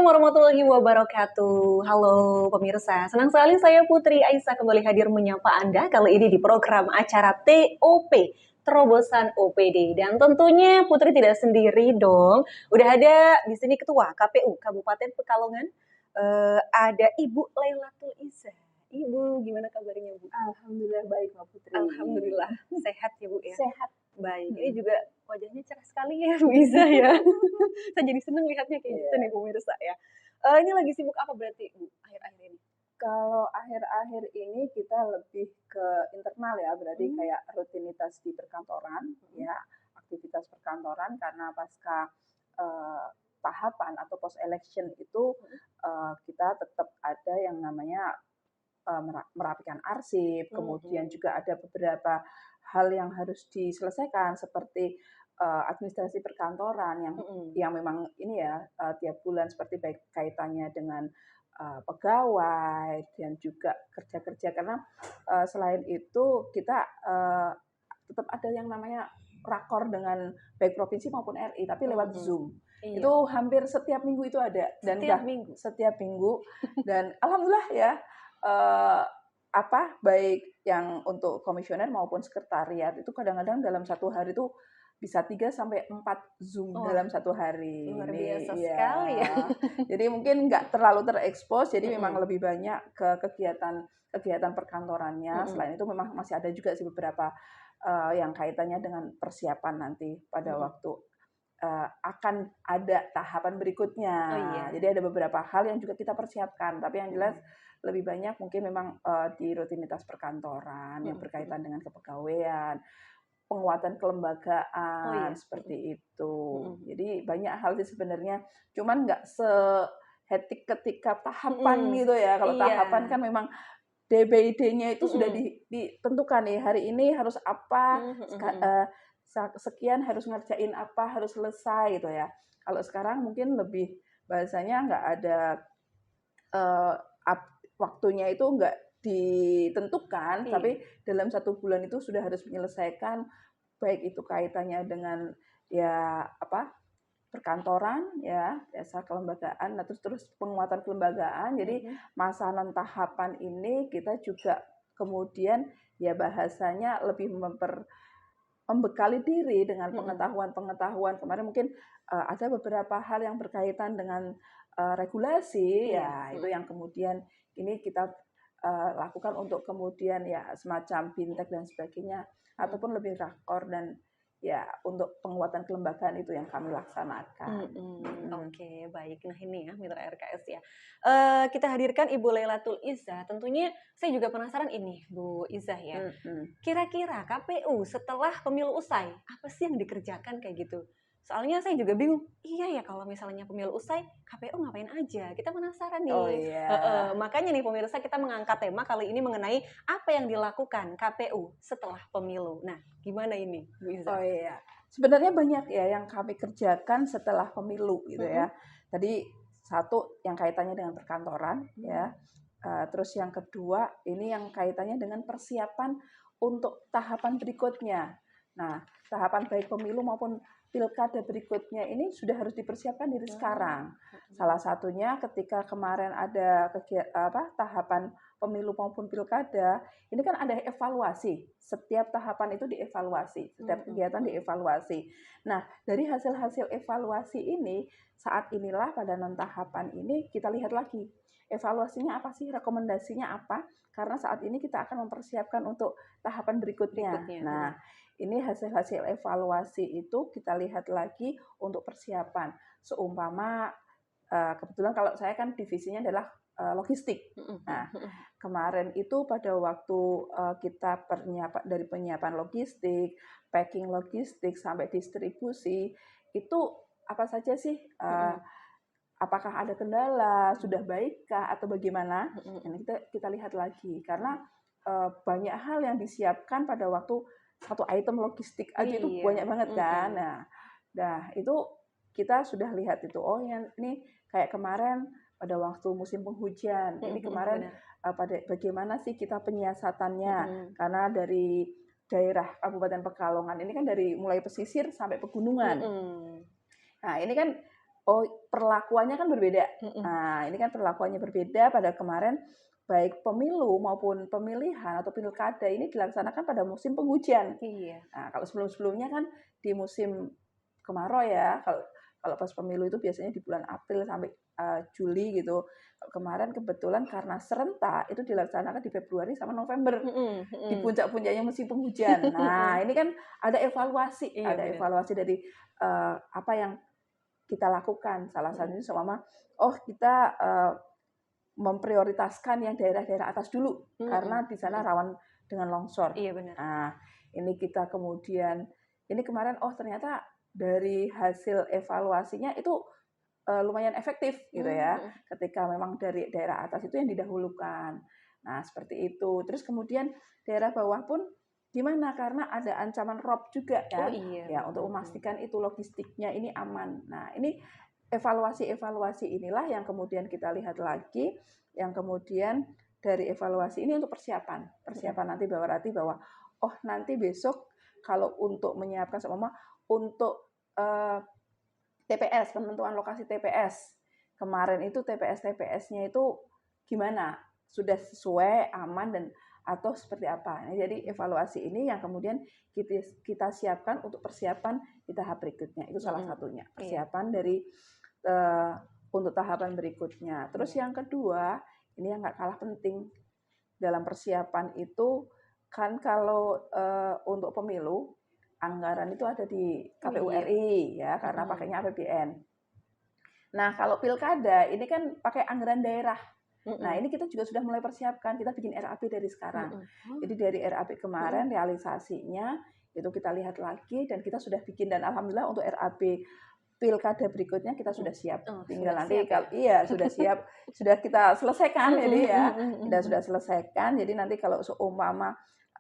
warahmatullahi wabarakatuh. Halo pemirsa, senang sekali saya Putri Aisyah kembali hadir menyapa Anda kali ini di program acara TOP, Terobosan OPD. Dan tentunya Putri tidak sendiri dong. Udah ada di sini Ketua KPU Kabupaten Pekalongan, ada Ibu Lailatul Iza. Ibu, gimana kabarnya Bu? Alhamdulillah baik Mbak Putri. Alhamdulillah, sehat ya Bu ya? Sehat. Baik, ini juga wajahnya cerah sekali ya Bu Iza ya. Saya jadi seneng lihatnya kayak gitu nih pemirsa ya. Ini lagi sibuk apa berarti Bu akhir-akhir ini? Kalau akhir-akhir ini kita lebih ke internal ya, berarti kayak rutinitas di perkantoran, ya, aktivitas perkantoran karena pasca tahapan atau post election itu kita tetap ada yang namanya merapikan arsip, kemudian juga ada beberapa hal yang harus diselesaikan seperti administrasi perkantoran yang memang ini ya tiap bulan seperti baik kaitannya dengan pegawai dan juga kerja-kerja karena selain itu kita tetap ada yang namanya rakor dengan baik provinsi maupun RI tapi lewat Zoom. Iya. Itu hampir setiap minggu itu ada dan setiap minggu dan alhamdulillah ya baik yang untuk komisioner maupun sekretariat itu kadang-kadang dalam satu hari itu bisa 3 sampai 4 Zoom dalam satu hari. Luar biasa Ini, sekali ya. Jadi mungkin nggak terlalu terekspos, jadi memang lebih banyak ke kegiatan perkantorannya. Selain itu memang masih ada juga sih beberapa yang kaitannya dengan persiapan nanti pada waktu akan ada tahapan berikutnya. Oh, iya. Jadi ada beberapa hal yang juga kita persiapkan, tapi yang jelas lebih banyak mungkin memang di rutinitas perkantoran yang berkaitan dengan kepegawaian, penguatan kelembagaan seperti itu. Jadi banyak hal sih sebenarnya, cuman nggak sehetik ketika tahapan gitu ya. Kalau tahapan kan memang DBID-nya itu sudah ditentukan nih, hari ini harus apa, sekian harus ngerjain apa, harus selesai gitu ya. Kalau sekarang mungkin lebih bahasanya nggak ada waktunya itu nggak ditentukan, tapi dalam 1 bulan itu sudah harus menyelesaikan baik itu kaitannya dengan perkantoran ya, jasa kelembagaan, nah terus penguatan kelembagaan. Jadi masa non tahapan ini kita juga kemudian ya bahasanya lebih membekali diri dengan pengetahuan-pengetahuan. Kemarin mungkin ada beberapa hal yang berkaitan dengan regulasi ya, itu yang kemudian ini kita lakukan untuk kemudian ya semacam bintek dan sebagainya, ataupun lebih rakor dan ya untuk penguatan kelembagaan itu yang kami laksanakan. Oke, baik. Nah ini ya Mitra RKS ya. Kita hadirkan Ibu Lailatul Iza. Tentunya saya juga penasaran ini Bu Iza ya. Kira-kira KPU setelah pemilu usai, apa sih yang dikerjakan kayak gitu? Soalnya saya juga bingung, iya ya kalau misalnya pemilu usai, KPU ngapain aja? Kita penasaran nih. Oh iya. Makanya nih pemirsa kita mengangkat tema kali ini mengenai apa yang dilakukan KPU setelah pemilu. Nah, gimana ini Bu Iza? Oh iya, sebenarnya banyak ya yang kami kerjakan setelah pemilu gitu ya. Tadi satu yang kaitannya dengan perkantoran ya. Terus yang kedua ini yang kaitannya dengan persiapan untuk tahapan berikutnya. Nah, tahapan baik pemilu maupun pilkada berikutnya ini sudah harus dipersiapkan dari sekarang. Salah satunya ketika kemarin ada tahapan pemilu maupun pilkada, ini kan ada evaluasi. Setiap tahapan itu dievaluasi, setiap kegiatan dievaluasi. Nah, dari hasil-hasil evaluasi ini, saat inilah pada non tahapan ini kita lihat lagi. Evaluasinya apa sih, rekomendasinya apa? Karena saat ini kita akan mempersiapkan untuk tahapan berikutnya. Nah, ini hasil-hasil evaluasi itu kita lihat lagi untuk persiapan. Seumpama kebetulan kalau saya kan divisinya adalah logistik. Nah, kemarin itu pada waktu kita dari penyiapan logistik, packing logistik sampai distribusi, itu apa saja sih? Apakah ada kendala, sudah baikkah atau bagaimana? Ini kita lihat lagi karena banyak hal yang disiapkan pada waktu satu item logistik aja itu banyak banget kan. Nah, itu kita sudah lihat itu. Oh, ini kayak kemarin pada waktu musim penghujan. Ini kemarin bagaimana sih kita penyiasatannya? Karena dari daerah Kabupaten Pekalongan ini kan dari mulai pesisir sampai pegunungan. Nah, ini kan oh perlakuannya kan berbeda. Mm-mm. Nah, ini kan perlakuannya berbeda pada kemarin, baik pemilu maupun pemilihan atau pilkada ini dilaksanakan pada musim penghujan. Iya. Nah, kalau sebelum-sebelumnya kan di musim kemarau ya, kalau kalau pas pemilu itu biasanya di bulan April sampai Juli gitu. Kalau kemarin kebetulan karena serentak itu dilaksanakan di Februari sama November, Mm-mm, di mm-mm. puncak-puncaknya musim penghujan. Nah, ini kan ada Iya benar. evaluasi dari apa yang kita lakukan. Salah Mm-mm. satunya sama, oh kita memprioritaskan yang daerah-daerah atas dulu Mm-mm, karena di sana mm-mm. rawan dengan longsor. Iya benar. Nah, ini kita kemudian ini kemarin oh ternyata dari hasil evaluasinya itu lumayan efektif gitu ya. Mm-mm. Ketika memang dari daerah atas itu yang didahulukan. Nah, seperti itu. Terus kemudian daerah bawah pun gimana? Karena ada ancaman rob juga Oh kan. iya Ya, untuk betul. memastikan itu logistiknya ini aman. Nah, ini evaluasi-evaluasi inilah yang kemudian kita lihat lagi, yang kemudian dari evaluasi ini untuk persiapan. Persiapan nanti bahwa oh nanti besok kalau untuk menyiapkan seumpama untuk TPS, penentuan lokasi TPS. Kemarin itu TPS-TPS-nya itu gimana? Sudah sesuai, aman, dan atau seperti apa? Nah, jadi evaluasi ini yang kemudian kita siapkan untuk persiapan di tahap berikutnya. Itu salah Mm-mm. satunya. Iya. Persiapan dari untuk tahapan berikutnya. Terus Iya. yang kedua, ini yang nggak kalah penting dalam persiapan itu kan kalau untuk pemilu anggaran itu ada di Oh KPU iya. RI ya karena Mm-mm. pakainya APBN. Nah, kalau pilkada ini kan pakai anggaran daerah. Nah, Mm-mm. ini kita juga sudah mulai persiapkan, kita bikin RAP dari sekarang. Mm-mm. Oh. Jadi dari RAP kemarin Mm-mm. realisasinya itu kita lihat lagi dan kita sudah bikin dan alhamdulillah untuk RAP pilkada berikutnya kita Mm-mm. sudah siap. Oh, Tinggal sudah nanti siap ya. kalau iya sudah siap, sudah kita selesaikan jadi Mm-mm. ya. Kita Mm-mm. sudah selesaikan. Jadi nanti kalau seumpama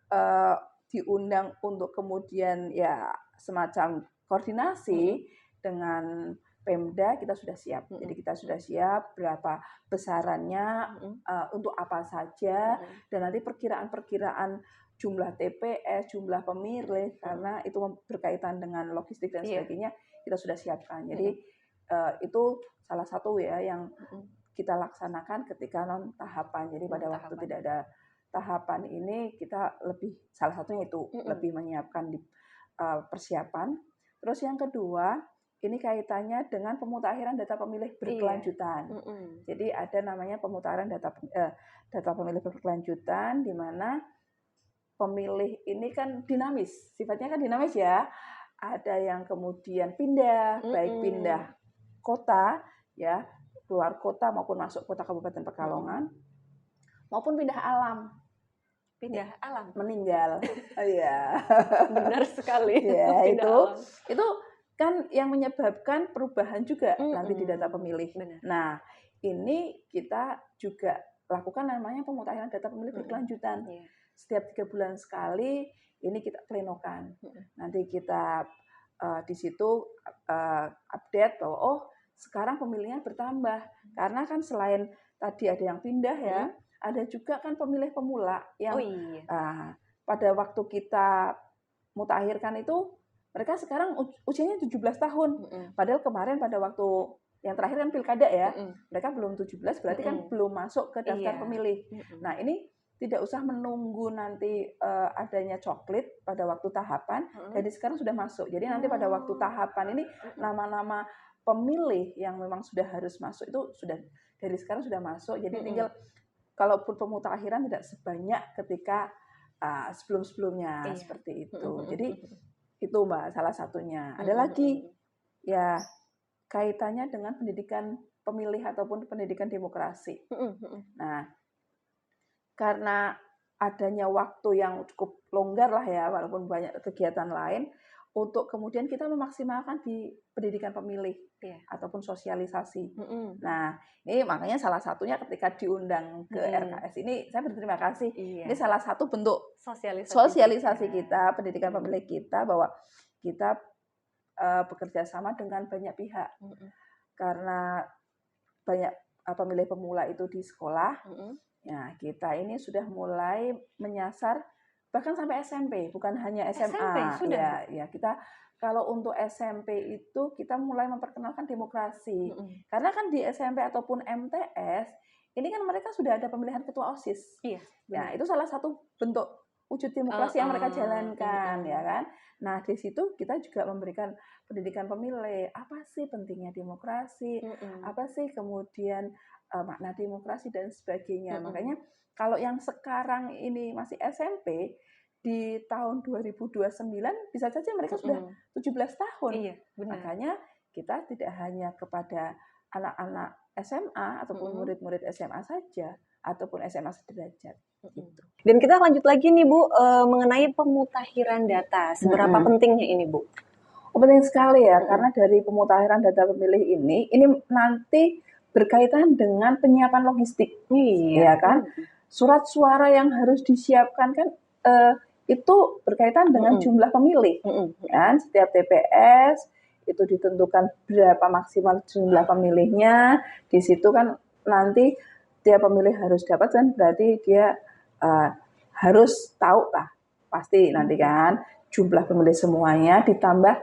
eh, diundang untuk kemudian ya semacam Mm-mm. koordinasi dengan Pemda kita sudah siap. Jadi Mm-mm. kita sudah siap berapa besarannya, Mm-mm. untuk apa saja, Mm-mm. dan nanti perkiraan-perkiraan jumlah TPS, jumlah pemilih, Mm-mm. karena itu berkaitan dengan logistik dan Iya. sebagainya, kita sudah siapkan. Mm-mm. Jadi itu salah satu ya yang Mm-mm. kita laksanakan ketika non tahapan. Jadi pada waktu Tahapan. tidak ada tahapan ini kita lebih salah satunya itu Mm-mm. lebih menyiapkan di persiapan. Terus yang kedua ini kaitannya dengan pemutakhiran data pemilih Iya. berkelanjutan. Mm-mm. Jadi ada namanya pemutahiran data pemilih berkelanjutan di mana pemilih ini kan dinamis, sifatnya kan dinamis ya. Ada yang kemudian pindah, baik Mm-mm. pindah kota ya, keluar kota maupun masuk kota Kabupaten Mm-mm. Pekalongan, maupun pindah alam, Pindah alam. meninggal. Oh iya. Benar sekali. Ya, Pindah alam. itu kan yang menyebabkan perubahan juga nanti di data Mm-mm. pemilih. Benar. Nah, ini kita juga lakukan namanya pemutakhiran data pemilih Mm-mm. berkelanjutan. Iya. Setiap 3 bulan sekali ini kita plenokan. Mm-mm. Nanti kita di situ update bahwa oh sekarang pemilihnya bertambah karena kan selain tadi ada yang pindah ya, ada juga kan pemilih pemula yang Oh iya. pada waktu kita mutakhirkan itu mereka sekarang usianya 17 tahun. Mm-mm. Padahal kemarin pada waktu yang terakhir kan pilkada ya, Mm-mm. mereka belum 17 berarti kan Mm-mm. belum masuk ke daftar Iya. pemilih. Mm-mm. Nah, ini tidak usah menunggu nanti adanya coklit pada waktu tahapan, Mm-mm. dari sekarang sudah masuk. Jadi nanti pada waktu tahapan ini Mm-mm. nama-nama pemilih yang memang sudah harus masuk itu sudah dari sekarang sudah masuk. Jadi Mm-mm. tinggal kalaupun pemutakhiran tidak sebanyak ketika sebelum-sebelumnya Iya. seperti itu. Mm-mm. Jadi itu Mbak salah satunya. Ada Mm-mm. lagi ya kaitannya dengan pendidikan pemilih ataupun pendidikan demokrasi. Mm-mm. Nah, karena adanya waktu yang cukup longgar lah ya, walaupun banyak kegiatan lain, untuk kemudian kita memaksimalkan di pendidikan pemilih Iya. ataupun sosialisasi. Mm-mm. Nah, ini makanya salah satunya ketika diundang ke Mm-mm. RKS ini, saya berterima kasih. Iya. Ini salah satu bentuk juga. sosialisasi kita, pendidikan pemilih kita, bahwa kita bekerja sama dengan banyak pihak. Mm-mm. Karena banyak pemilih pemula itu di sekolah, Mm-mm. ya kita ini sudah mulai menyasar bahkan sampai SMP, bukan hanya SMA. SMP sudah? Ya, kita kalau untuk SMP itu kita mulai memperkenalkan demokrasi. Karena kan di SMP ataupun MTS ini kan mereka sudah ada pemilihan ketua OSIS. Iya, Nah, benar. itu salah satu bentuk wujud demokrasi yang mereka jalankan, ya kan. Nah, di situ kita juga memberikan pendidikan pemilih. Apa sih pentingnya demokrasi? Apa sih kemudian makna demokrasi dan sebagainya. Makanya kalau yang sekarang ini masih SMP, di tahun 2029 bisa saja mereka sudah 17 tahun. Iya, benar. Makanya kita tidak hanya kepada anak-anak SMA ataupun murid-murid SMA saja, ataupun SMA sederajat. Gitu. Dan kita lanjut lagi nih Bu, mengenai pemutahiran data. Seberapa pentingnya ini Bu? Penting sekali ya, karena dari pemutahiran data pemilih ini nanti berkaitan dengan penyiapan logistik. Ya kan? Surat suara yang harus disiapkan kan itu berkaitan dengan jumlah pemilih. Kan? Setiap TPS itu ditentukan berapa maksimal jumlah pemilihnya. Di situ kan nanti tiap pemilih harus dapat kan, berarti dia harus tahu lah pasti nanti kan jumlah pemilih semuanya ditambah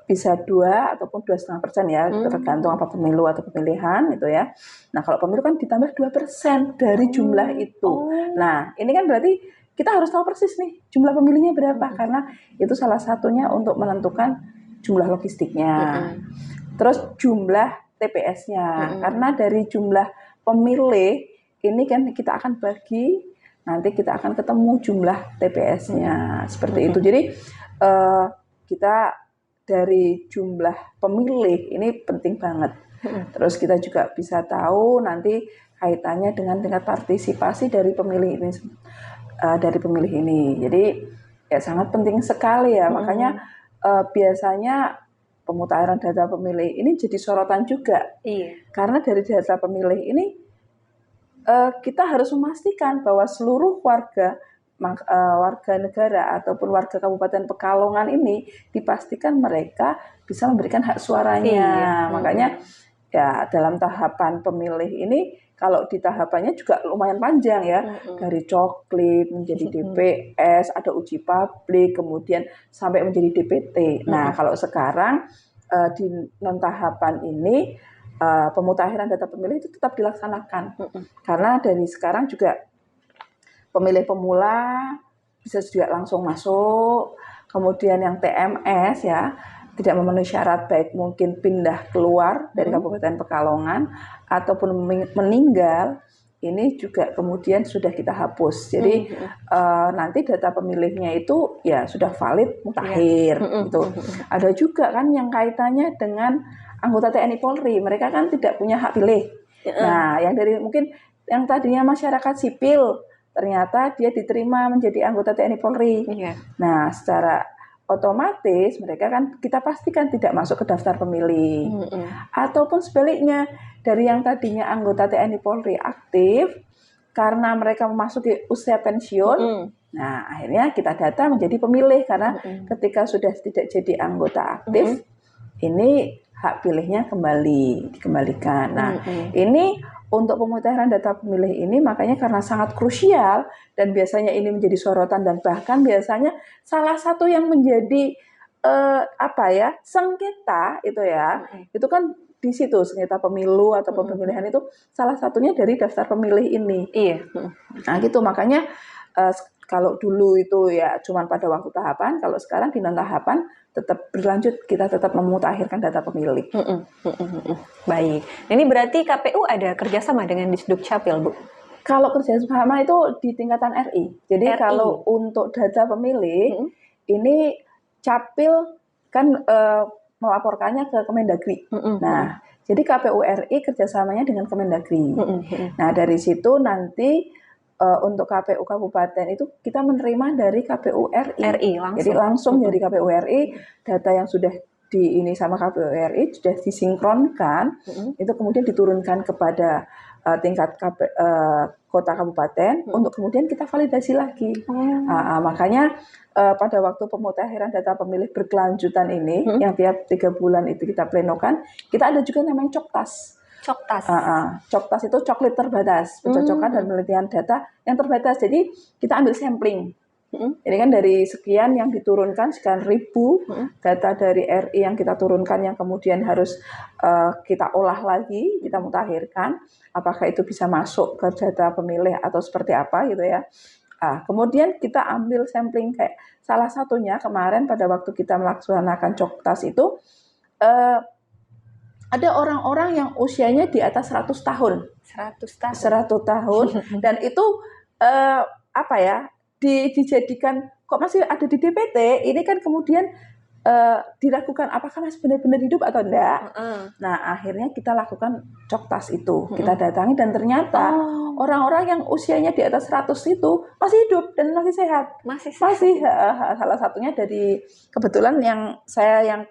bisa 2 ataupun 2,5% ya, tergantung apa pemilu atau pemilihan itu ya. Nah, kalau pemilu kan ditambah 2% dari jumlah itu. Nah, ini kan berarti kita harus tahu persis nih jumlah pemilihnya berapa, karena itu salah satunya untuk menentukan jumlah logistiknya. Terus jumlah TPS-nya, karena dari jumlah pemilih ini kan kita akan bagi, nanti kita akan ketemu jumlah TPS-nya seperti itu. Jadi kita dari jumlah pemilih ini penting banget. Terus kita juga bisa tahu nanti kaitannya dengan tingkat partisipasi dari pemilih ini, Jadi ya sangat penting sekali ya. Makanya biasanya pemutahiran data pemilih ini jadi sorotan juga. Karena dari data pemilih ini kita harus memastikan bahwa seluruh warga negara ataupun warga Kabupaten Pekalongan ini dipastikan mereka bisa memberikan hak suaranya. Makanya ya dalam tahapan pemilih ini, kalau di tahapannya juga lumayan panjang ya, dari coklit menjadi DPS, ada uji publik, kemudian sampai menjadi DPT. Nah, kalau sekarang di non tahapan ini pemutahiran data pemilih itu tetap dilaksanakan. Karena dari sekarang juga pemilih pemula bisa juga langsung masuk, kemudian yang TMS ya tidak memenuhi syarat, baik mungkin pindah keluar dari Kabupaten Pekalongan ataupun meninggal, ini juga kemudian sudah kita hapus. Jadi nanti data pemilihnya itu ya sudah valid mutakhir gitu. Ada juga kan yang kaitannya dengan anggota TNI Polri, mereka kan tidak punya hak pilih. Nah, yang dari mungkin yang tadinya masyarakat sipil, ternyata dia diterima menjadi anggota TNI Polri. Nah, secara otomatis mereka kan kita pastikan tidak masuk ke daftar pemilih. Ataupun sebaliknya, dari yang tadinya anggota TNI Polri aktif, karena mereka memasuki usia pensiun, nah akhirnya kita data menjadi pemilih, karena ketika sudah tidak jadi anggota aktif, ini hak pilihnya dikembalikan. Nah, ini untuk pemutahiran data pemilih ini makanya karena sangat krusial dan biasanya ini menjadi sorotan dan bahkan biasanya salah satu yang menjadi sengketa itu ya, itu kan di situ sengketa pemilu atau pemilihan itu salah satunya dari daftar pemilih ini. Nah gitu, makanya kalau dulu itu ya cuman pada waktu tahapan, kalau sekarang di non tahapan tetap berlanjut, kita tetap memutakhirkan data pemilih. Baik, ini berarti KPU ada kerjasama dengan Disduk Capil, Bu? Kalau kerjasama itu di tingkatan RI. Jadi kalau untuk data pemilih, ini Capil kan melaporkannya ke Kemendagri. Nah, jadi KPU RI kerjasamanya dengan Kemendagri. Nah, dari situ nanti untuk KPU Kabupaten itu kita menerima dari KPU RI. Jadi langsung dari KPU RI, data yang sudah ini sama KPU RI sudah disinkronkan, itu kemudian diturunkan kepada tingkat kota kabupaten untuk kemudian kita validasi lagi. Makanya pada waktu pemutahiran data pemilih berkelanjutan ini, yang tiap 3 bulan itu kita plenokan, kita ada juga namanya Coktas. Coktas itu coklit terbatas, pencocokan dan penelitian data yang terbatas. Jadi kita ambil sampling Ini kan dari sekian yang diturunkan, sekian ribu data dari RI yang kita turunkan, yang kemudian harus kita olah lagi, kita mutakhirkan, apakah itu bisa masuk ke data pemilih atau seperti apa gitu ya. Kemudian kita ambil sampling, kayak salah satunya kemarin pada waktu kita melaksanakan Coktas itu, ada orang-orang yang usianya di atas 100 tahun. 100 tahun. 100 tahun dan itu apa ya, dijadikan kok masih ada di DPT, ini kan kemudian diragukan apakah masih benar-benar hidup atau enggak. Nah, akhirnya kita lakukan Coktas itu. Kita datangi dan ternyata orang-orang yang usianya di atas 100 itu masih hidup dan masih sehat. Masih salah satunya dari kebetulan yang saya yang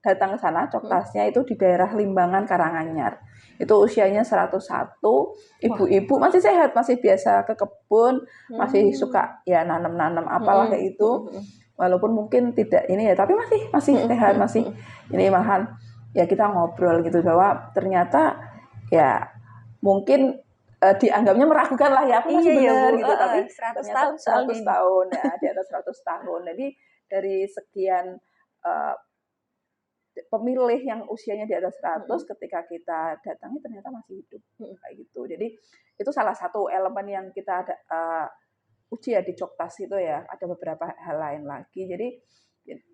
datang ke sana Coktasnya itu di daerah Limbangan Karanganyar. Itu usianya 101, ibu-ibu masih sehat, masih biasa ke kebun, masih suka ya nanam-nanam apalah kayak itu. Walaupun mungkin tidak ini ya, tapi masih sehat, masih ini, malahan ya kita ngobrol gitu bahwa ternyata ya mungkin dianggapnya meragukan lah ya, aku masih benar gitu, tapi 100 ternyata tahun 100 tahun ya, di atas 100 tahun. Jadi dari sekian pemilih yang usianya di atas 100 ketika kita datangi ternyata masih hidup kayak gitu. Jadi itu salah satu elemen yang kita ada uji ya di Coktas itu ya. Ada beberapa hal lain lagi. Jadi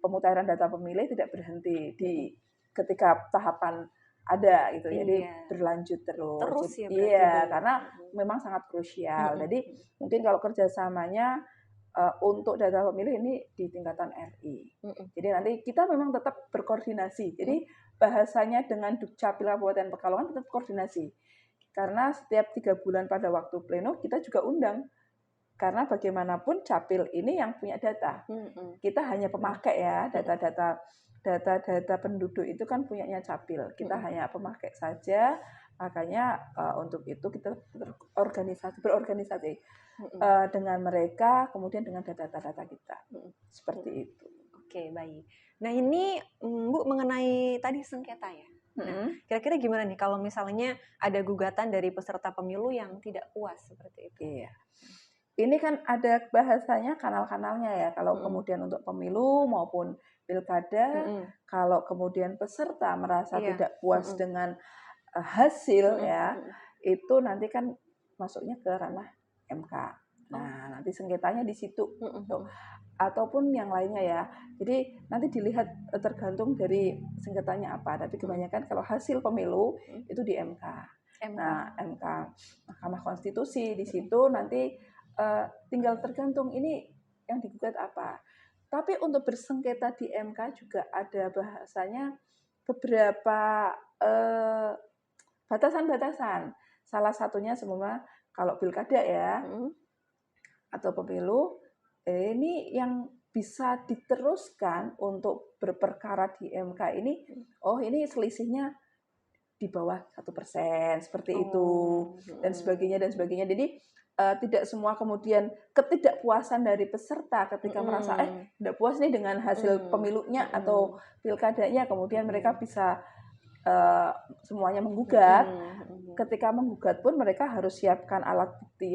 pemutahiran data pemilih tidak berhenti di ketika tahapan ada gitu. Jadi berlanjut terus. Ya, iya, karena memang sangat krusial. Jadi mungkin kalau kerjasamanya untuk data pemilih ini di tingkatan RI. Jadi nanti kita memang tetap berkoordinasi. Jadi bahasanya dengan Dukcapil Kabupaten Pekalongan tetap koordinasi. Karena setiap 3 bulan pada waktu pleno kita juga undang. Karena bagaimanapun Capil ini yang punya data. Kita hanya pemakai ya, data penduduk itu kan punyanya Capil. Kita hanya pemakai saja. Makanya untuk itu kita berorganisasi dengan mereka, kemudian dengan data-data kita. Seperti itu. Oke, baik. Nah, ini Bu mengenai tadi sengketa ya. Nah, kira-kira gimana nih kalau misalnya ada gugatan dari peserta pemilu yang tidak puas seperti itu? Iya. Ini kan ada bahasanya kanal-kanalnya ya. Kalau kemudian untuk pemilu maupun pilkada, kalau kemudian peserta merasa tidak puas dengan hasil ya, itu nanti kan masuknya ke ranah MK. Nah, nanti sengketanya di situ. Ataupun yang lainnya ya. Jadi nanti dilihat tergantung dari sengketanya apa. Tapi kebanyakan kalau hasil pemilu itu di MK. Nah, MK Mahkamah Konstitusi di situ nanti tinggal tergantung ini yang digugat apa. Tapi untuk bersengketa di MK juga ada bahasanya beberapa batasan-batasan. Salah satunya semua kalau pilkada ya atau pemilu, ini yang bisa diteruskan untuk berperkara di MK ini, ini selisihnya di bawah 1% seperti itu dan sebagainya dan sebagainya. Jadi tidak semua kemudian ketidakpuasan dari peserta ketika merasa tidak puas nih dengan hasil pemilunya atau pilkadanya, kemudian mereka bisa semuanya menggugat. Ketika menggugat pun mereka harus siapkan alat bukti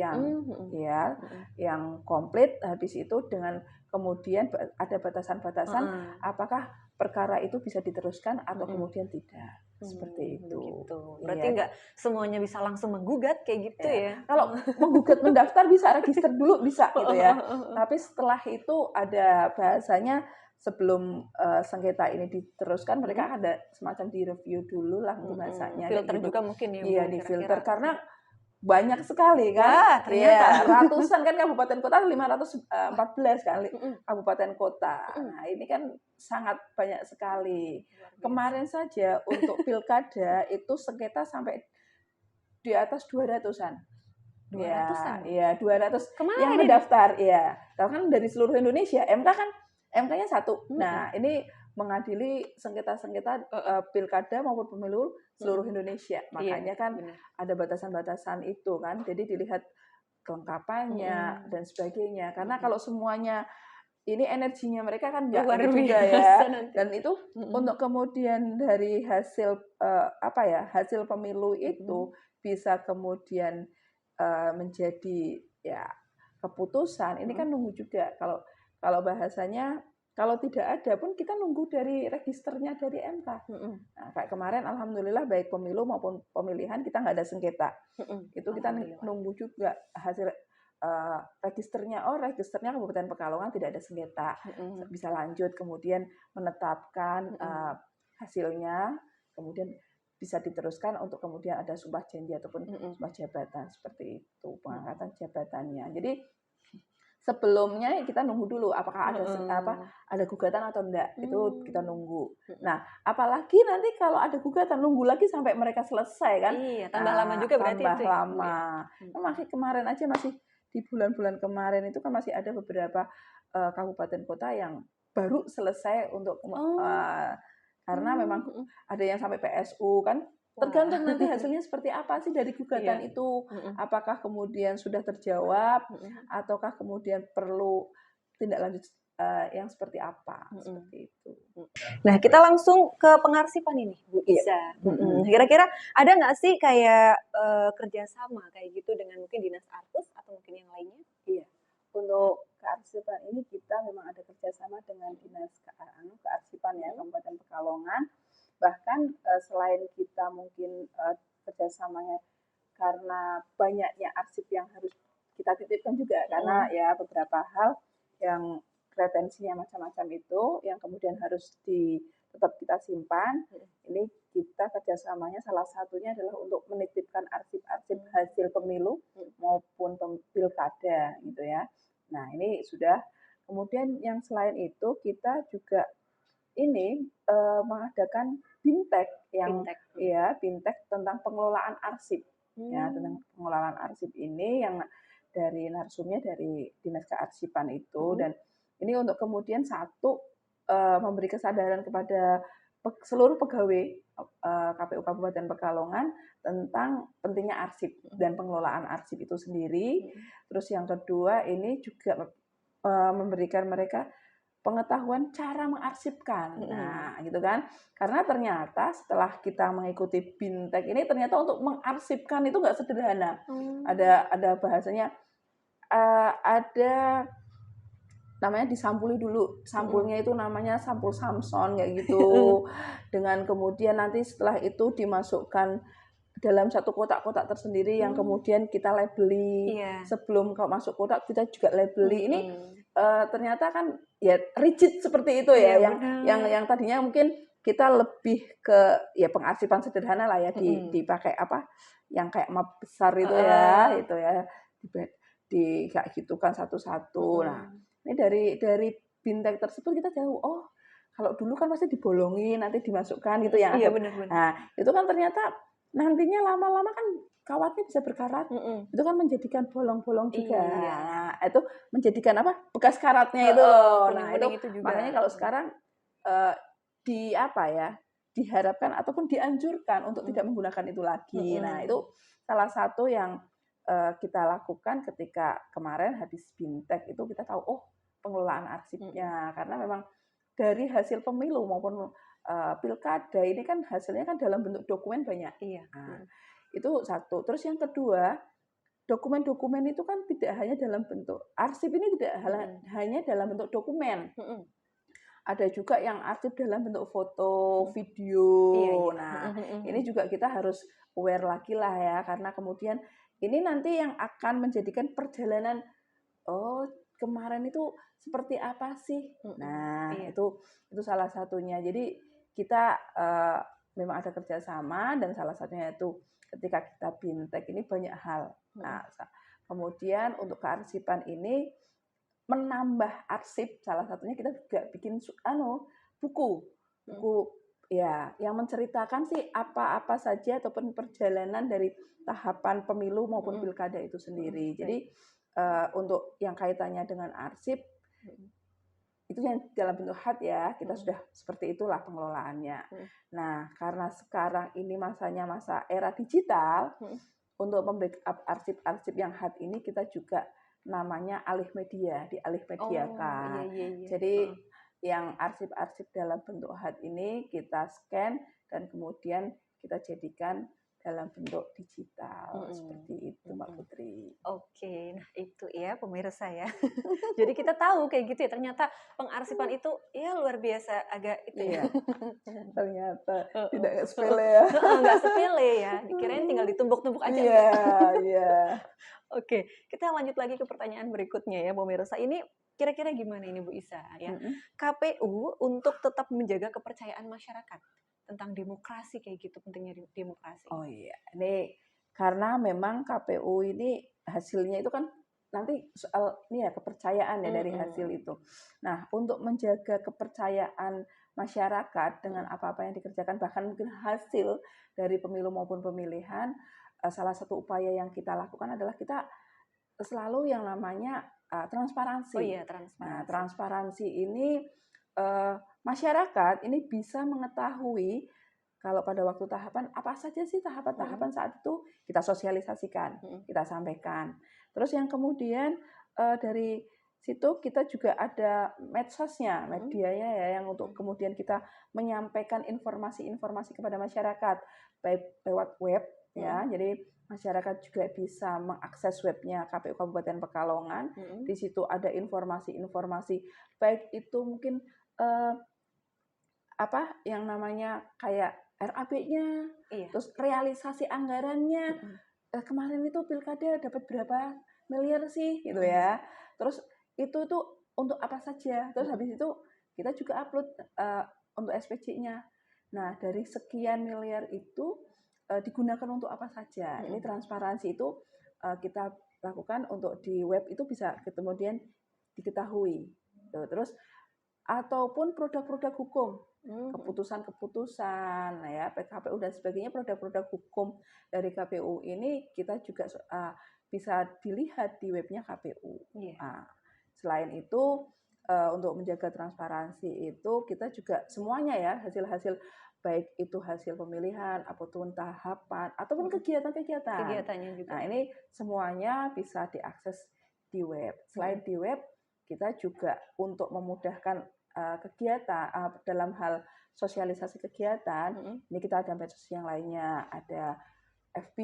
yang komplit. Habis itu dengan kemudian ada batasan-batasan apakah perkara itu bisa diteruskan atau kemudian tidak. Seperti itu. Gitu. Berarti nggak semuanya bisa langsung menggugat kayak gitu ya? Kalau menggugat mendaftar bisa, register dulu bisa gitu ya. Tapi setelah itu ada bahasanya sebelum sengketa ini diteruskan, mereka ada semacam di-review dulu lah bahasanya. Filter gitu. juga mungkin ya? Iya, di-filter karena banyak sekali kan. Ternyata. Ratusan kan kabupaten kota, 514 kali kabupaten kota. Nah, ini kan sangat banyak sekali. Kemarin saja untuk pilkada itu sengketa sampai di atas 200-an. 200-an? Iya, 200 Kemarin yang mendaftar. Iya. Kalau kan dari seluruh Indonesia, MK-nya satu. Nah, ini mengadili sengketa-sengketa pilkada maupun pemilu seluruh Indonesia. Makanya kan ada batasan-batasan itu kan. Jadi dilihat kelengkapannya dan sebagainya. Karena kalau semuanya ini energinya mereka kan nggak juga ya. Dan itu untuk kemudian dari hasil hasil pemilu itu bisa kemudian menjadi ya keputusan ini kan nunggu juga. Kalau bahasanya kalau tidak ada pun kita nunggu dari registernya dari MK. Nah, kayak kemarin alhamdulillah baik pemilu maupun pemilihan kita nggak ada sengketa. Itu kita nunggu juga hasil registernya. Oh, registernya Kabupaten Pekalongan tidak ada sengketa. Bisa lanjut kemudian menetapkan hasilnya, kemudian bisa diteruskan untuk kemudian ada sumpah janji ataupun sumpah jabatan, seperti itu pengangkatan jabatannya. Jadi sebelumnya kita nunggu dulu apakah ada gugatan atau enggak, itu kita nunggu. Nah, apalagi nanti kalau ada gugatan nunggu lagi sampai mereka selesai kan? Iya, tambah lama juga berarti tambah itu. Lama. Masih kemarin aja masih di bulan-bulan kemarin itu kan masih ada beberapa kabupaten kota yang baru selesai untuk karena memang ada yang sampai PSU kan. Tergantung nanti hasilnya seperti apa sih dari gugatan itu. Apakah kemudian sudah terjawab ataukah kemudian perlu tindak lanjut yang seperti apa, seperti itu. Nah, kita langsung ke pengarsipan ini, Bu Isa. Kira-kira ada nggak sih kayak kerjasama kayak gitu dengan mungkin Dinas Artus atau mungkin yang lainnya? Iya. Untuk kearsipan ini kita memang ada kerjasama dengan Dinas Kearsipan ya Kabupaten Pekalongan. Bahkan selain kita mungkin kerjasamanya karena banyaknya arsip yang harus kita titipkan juga, karena ya beberapa hal yang retensinya macam-macam itu yang kemudian harus tetap kita simpan. Ini kita kerjasamanya salah satunya adalah untuk menitipkan arsip-arsip hasil pemilu maupun pilkada gitu ya. Nah, ini sudah. Kemudian yang selain itu kita juga ini mengadakan bintek bintek tentang pengelolaan arsip. Ya, tentang pengelolaan arsip ini yang dari narsumnya dari Dinas Kearsipan itu. Dan ini untuk kemudian memberi kesadaran kepada seluruh pegawai KPU Kabupaten Pekalongan tentang pentingnya arsip dan pengelolaan arsip itu sendiri. Terus yang kedua ini juga memberikan mereka pengetahuan cara mengarsipkan. Nah, gitu kan. Karena ternyata setelah kita mengikuti bintek ini ternyata untuk mengarsipkan itu nggak sederhana. Ada bahasanya ada namanya disampuli dulu. Sampulnya itu namanya sampul Samson kayak gitu. Dengan kemudian nanti setelah itu dimasukkan dalam satu kotak-kotak tersendiri yang kemudian kita labeli. Sebelum kau masuk kotak kita juga labeli. Ini ternyata kan ya rigid seperti itu ya. Yang tadinya mungkin kita lebih ke ya pengarsipan sederhana lah ya, dipakai apa yang kayak map besar itu itu ya di kayak gitu kan satu-satu. Nah, ini dari bintek tersebut kita tahu, oh kalau dulu kan pasti dibolongin nanti dimasukkan gitu ya. Nah, itu kan ternyata nantinya lama-lama kan kawatnya bisa berkarat. Itu kan menjadikan bolong-bolong juga. Nah, itu menjadikan apa? Bekas karatnya itu. Nah, itu juga. Makanya kalau sekarang diharapkan ataupun dianjurkan untuk tidak menggunakan itu lagi. Nah, itu salah satu yang kita lakukan ketika kemarin habis bintek itu kita tahu, oh pengelolaan arsipnya. Karena memang dari hasil pemilu maupun pilkada ini kan hasilnya kan dalam bentuk dokumen banyak. Nah, itu satu. Terus yang kedua, dokumen-dokumen itu kan tidak hanya dalam bentuk arsip ini tidak hanya dalam bentuk dokumen. Ada juga yang arsip dalam bentuk foto, video. Nah, ini juga kita harus aware lagi lah ya, karena kemudian ini nanti yang akan menjadikan perjalanan, oh kemarin itu seperti apa sih? Nah, itu salah satunya. Jadi kita memang ada kerjasama dan salah satunya itu ketika kita bintek ini banyak hal. Nah, kemudian untuk kearsipan ini menambah arsip, salah satunya kita juga bikin buku ya yang menceritakan sih apa-apa saja ataupun perjalanan dari tahapan pemilu maupun pilkada itu sendiri. Jadi untuk yang kaitannya dengan arsip itu yang dalam bentuk HAT ya, kita sudah seperti itulah pengelolaannya. Nah, karena sekarang ini masanya masa era digital, untuk membackup arsip-arsip yang HAT ini kita juga namanya dialih mediakan. Jadi yang arsip-arsip dalam bentuk HAT ini kita scan dan kemudian kita jadikan dalam bentuk digital seperti itu Mbak Mm-mm. Putri. Oke, nah itu ya pemirsa ya. Jadi kita tahu kayak gitu ya, ternyata pengarsipan itu ya luar biasa agak itu ya. Iya, ternyata Heeh, tidak heeh, sepele ya. heeh, nggak sepele ya, dikirain tinggal ditumbuk-tumbuk aja Iya, enggak. iya. Oke, kita lanjut lagi ke pertanyaan berikutnya ya pemirsa. Ini kira-kira gimana ini Bu Isa ya? Mm-mm. KPU untuk tetap menjaga kepercayaan masyarakat tentang demokrasi kayak gitu, pentingnya demokrasi. Oh iya, ini karena memang KPU ini hasilnya itu kan nanti soal ini ya kepercayaan ya dari hasil Mm-mm. itu. Nah, untuk menjaga kepercayaan masyarakat dengan Mm-mm. apa-apa yang dikerjakan bahkan mungkin hasil dari pemilu maupun pemilihan, salah satu upaya yang kita lakukan adalah kita selalu yang namanya Oh transparansi. iya, Nah, transparansi. transparansi ini masyarakat ini bisa mengetahui kalau pada waktu tahapan apa saja sih tahapan-tahapan saat itu kita sosialisasikan, Mm-mm. kita sampaikan. Terus yang kemudian dari situ kita juga ada medsosnya, medianya ya yang untuk kemudian kita menyampaikan informasi-informasi kepada masyarakat baik lewat web ya. Jadi masyarakat juga bisa mengakses webnya KPU Kabupaten Pekalongan. Mm-mm. Di situ ada informasi-informasi baik itu mungkin apa yang namanya kayak RAB-nya, Iya. terus realisasi anggarannya. Mm-mm. Kemarin itu pilkada dapat berapa miliar sih gitu Mm-mm. ya. Terus itu tuh untuk apa saja. Terus habis itu kita juga upload untuk SPJ-nya. Nah, dari sekian miliar itu digunakan untuk apa saja. Ini transparansi itu kita lakukan untuk di web itu bisa kemudian diketahui. Tuh, terus ataupun produk-produk hukum, keputusan-keputusan, nah ya PKPU dan sebagainya, produk-produk hukum dari KPU ini kita juga bisa dilihat di webnya KPU. Iya. Nah, selain itu untuk menjaga transparansi itu kita juga semuanya ya hasil-hasil baik itu hasil pemilihan ataupun tahapan ataupun kegiatan-kegiatan. Kegiatannya juga. Nah, ini semuanya bisa diakses di web. Selain di web, kita juga untuk memudahkan kegiatan dalam hal sosialisasi kegiatan, ini kita ada medsos yang lainnya, ada FB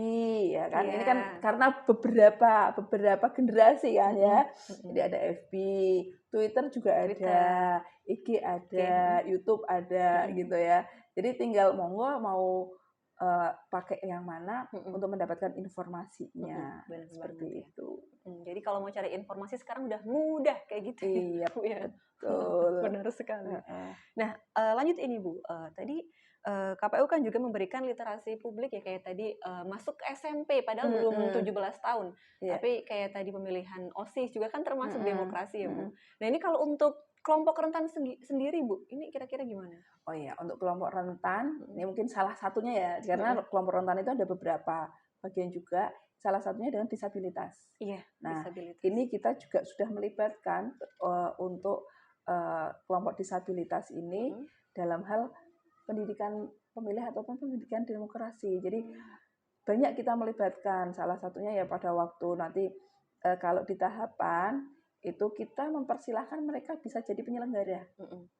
ya kan. Ini kan karena beberapa generasi kan ya. Jadi ada FB, Twitter juga ada, IG ada, YouTube ada gitu ya. Jadi tinggal monggo mau pakai yang mana untuk mendapatkan informasinya. Benar Seperti banget ya. itu. Jadi kalau mau cari informasi sekarang udah mudah kayak gitu Iya, ya. betul. Benar sekali. Nah, lanjut ini Bu. Tadi KPU kan juga memberikan literasi publik ya kayak tadi masuk ke SMP padahal belum 17 tahun. Iya. Tapi kayak tadi pemilihan OSIS juga kan termasuk demokrasi ya Bu. Mm-mm. Nah, ini kalau untuk kelompok rentan sendiri Bu, ini kira-kira gimana? Oh iya, untuk kelompok rentan, ini mungkin salah satunya ya, karena kelompok rentan itu ada beberapa bagian juga, salah satunya dengan disabilitas. Iya, Nah, disabilitas. ini kita juga sudah melibatkan untuk kelompok disabilitas ini dalam hal pendidikan pemilih ataupun pendidikan demokrasi. Jadi banyak kita melibatkan, salah satunya ya pada waktu nanti kalau di tahapan itu kita mempersilahkan mereka bisa jadi penyelenggara.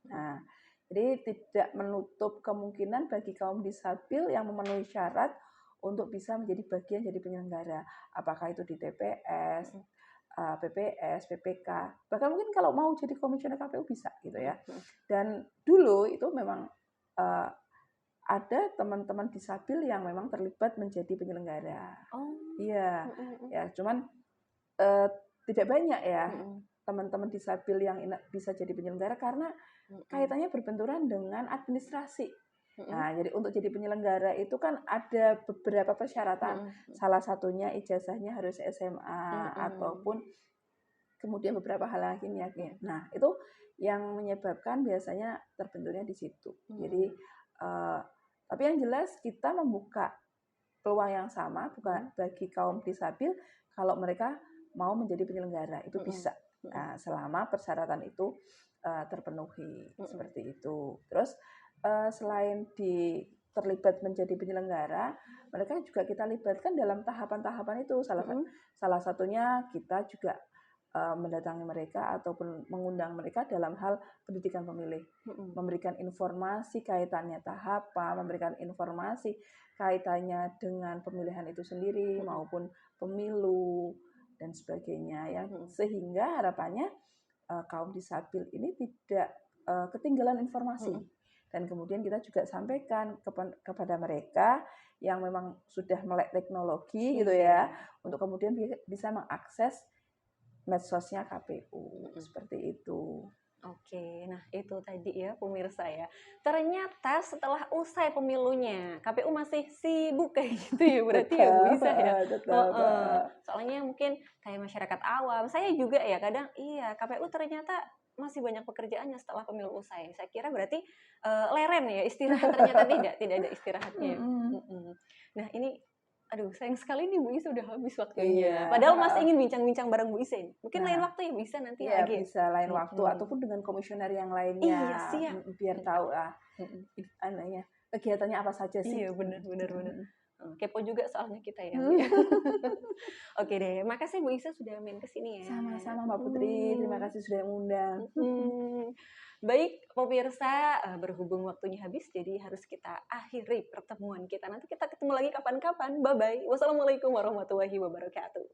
Nah, jadi tidak menutup kemungkinan bagi kaum disabil yang memenuhi syarat untuk bisa menjadi bagian jadi penyelenggara. Apakah itu di TPS, PPS, PPK, bahkan mungkin kalau mau jadi komisioner KPU bisa gitu ya. Dan dulu itu memang ada teman-teman disabil yang memang terlibat menjadi penyelenggara. Oh. Iya, ya cuman tidak banyak ya teman-teman disabil yang bisa jadi penyelenggara karena kaitannya berbenturan dengan administrasi. Nah, jadi untuk jadi penyelenggara itu kan ada beberapa persyaratan. Salah satunya ijazahnya harus SMA ataupun kemudian beberapa hal lagi yakin. Nah, itu yang menyebabkan biasanya terbenturnya di situ. Jadi tapi yang jelas kita membuka peluang yang sama bukan bagi kaum disabil kalau mereka mau menjadi penyelenggara itu bisa. Nah, selama persyaratan itu terpenuhi seperti itu. Terus selain terlibat menjadi penyelenggara, mereka juga kita libatkan dalam tahapan-tahapan itu. Salah satunya kita juga mendatangi mereka ataupun mengundang mereka dalam hal pendidikan pemilih, memberikan informasi kaitannya tahapan, memberikan informasi kaitannya dengan pemilihan itu sendiri maupun pemilu dan sebagainya ya, sehingga harapannya kaum disabil ini tidak ketinggalan informasi. Dan kemudian kita juga sampaikan kepada mereka yang memang sudah melek teknologi gitu ya, untuk kemudian bisa mengakses medsosnya KPU seperti itu. Oke, nah itu tadi ya pemirsa ya. Ternyata setelah usai pemilunya, KPU masih sibuk kayak gitu ya berarti ya Bu Isa ya. Soalnya mungkin kayak masyarakat awam, saya juga ya kadang iya KPU ternyata masih banyak pekerjaannya setelah pemilu usai. Saya kira berarti leren ya istirahat, ternyata tidak ada istirahatnya. Nah ini aduh, sayang sekali nih Bu Isa udah habis waktunya. Iya. Padahal masih ingin bincang-bincang bareng Bu Isa. Mungkin lain Nah, waktu ya bisa nanti iya, lagi. bisa lain waktu ataupun dengan komisioner yang lainnya. Iya, siap. Biar tahu kegiatannya apa saja sih. Iya, benar. Kepo juga soalnya kita ya. Oke deh, makasih Bu Isa sudah main ke sini ya. Sama-sama Mbak Putri, terima kasih sudah mengundang. Baik, pemirsa, berhubung waktunya habis, jadi harus kita akhiri pertemuan kita. Nanti kita ketemu lagi kapan-kapan. Bye-bye. Wassalamualaikum warahmatullahi wabarakatuh.